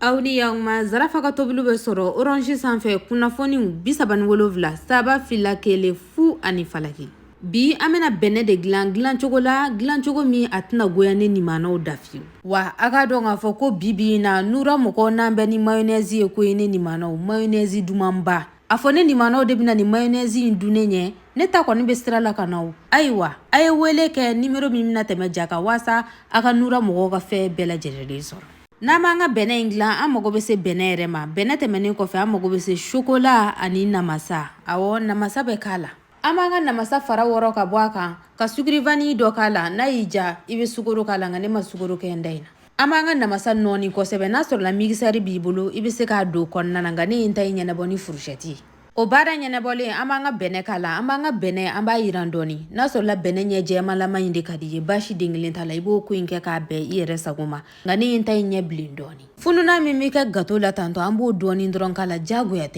Audi yang ma zarafa ka tobulu be soro orange sanfɛ kunnafoniw 37 saba fila kele fu ani falaki. Bi amena bɛnɛ de gilan cogo la gilan cogo min a tɛna goya ne nimanaw dafiyewu. Wa a ka dɔn k'a fɔ ko bibi na nura mɔgɔ n'an bɛ ni mayonnaise ye ko ye ne nimanaw mayonnaise dumanba. A fɔ ne nimanaw de bɛna ni mayonnaise in dun ne ɲɛ ne ta kɔni bɛ sira la ka na o. Ayiwa a ye wele kɛ numéro min bɛna tɛmɛ jaka wasa a ka nura mɔgɔ ka fɛn bɛɛ lajɛlen sɔrɔ. N'an b'an ka bɛnɛ in dilan an mago bɛ se bɛnɛ yɛrɛ ma bɛnɛ tɛmɛnen kɔfɛ an mago bɛ se chocolat ani namasa. Awɔ namasa bɛ k'a la. An b'an ka namasa fara wɔrɔ ka bɔ a kan ka sukiri vanille dɔ k'a la n'a y'i ja i bɛ sukaro k'a la nka ne ma sukaro kɛ n da in na. An b'an ka namasa nɔɔni kosɛbɛ n'a sɔrɔ la mixeur b'i bolo i bɛ se k'a don kɔnɔna na nka ne ye n ta in ɲɛnabɔ ni fourchette ye. O baara ɲɛnabɔlen an b'an ka bɛnɛ k'a la an b'an ka bɛnɛ an b'a yiran dɔɔni n'a sɔrɔ la bɛnɛ ɲɛ jɛmalama in de ka di ye basi den kelen t'a la i b'o ko in kɛ k'a bɛn i yɛrɛ sago ma nka ne ye n ta in ɲɛ bilen dɔɔni. Fununa min bɛ kɛ gâteau la tantɔ an b'o dɔɔni dɔrɔn k'a la jagoya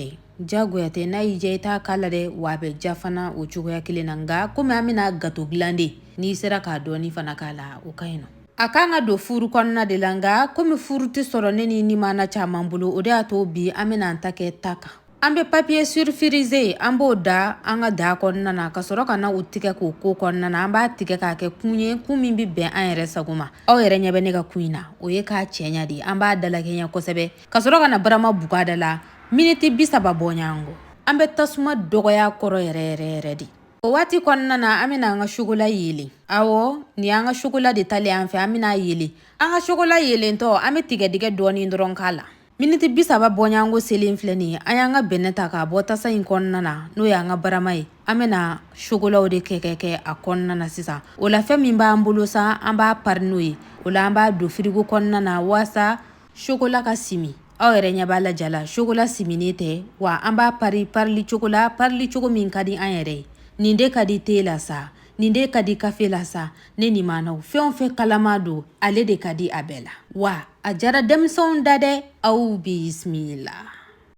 tɛ n'a y'i ja i t'a k'a la dɛ wa a bɛ ja fana o cogoya kelen na nka komi an bɛna gâteau dilan de n'i sera k'a dɔɔni fana k'a la o ka ɲi nɔ. A kan ka don furu kɔnɔna de la nka komi furu tɛ sɔrɔ ne ni nimana caman bolo o de y'a to bi an bɛna an ta kɛ ta kan. An bɛ papier surfrisé an b'o da an ka da kɔnɔna na ka sɔrɔ ka na o tigɛ k'o ko kɔnɔna na an b'a tigɛ k'a kɛ kun ye kun min bɛ bɛn an yɛrɛ sago ma. Aw yɛrɛ ɲɛ bɛ ne ka kun in na o ye k'a cɛɲa de an b'a dalakɛɲɛ kosɛbɛ ka sɔrɔ ka na barama buga da la miniti 30 bɔ ɲɔgɔn kɔ. An bɛ tasuma dɔgɔya kɔrɔ yɛrɛ de. O waati kɔnɔna na an bɛna an ka chocolat yelen. Awɔ ni an ka chocolat de talen an fɛ an bɛna yelen. An ka chocolat yelentɔ an bɛ tigɛdɛgɛ dɔɔni dɔrɔn k'a la. Miniti 30 bɔ ɲɔgɔn kɔ selen filɛ nin ye an y'an ka bɛnɛ ta k'a bɔ tasa in kɔnɔna na n'o y'an ka barama ye. An bɛna chocolat de kɛ a kɔnɔna na sisan. O la fɛn min b'an bolo sa an b'a pari n'o ye. O la an b'a don frigo kɔnɔna na wasa chocolat ka simi. Aw yɛrɛ ɲɛ b'a la jala chocolat siminen tɛ wa an b'a parili cogo min ka di an yɛrɛ ye. Nin de ka di thé la sa nin de ka di café la sa ne nimanaw fɛn o fɛn kalama don ale de ka di a bɛɛ la wa a jara denmisɛnw da dɛ aw bismillah.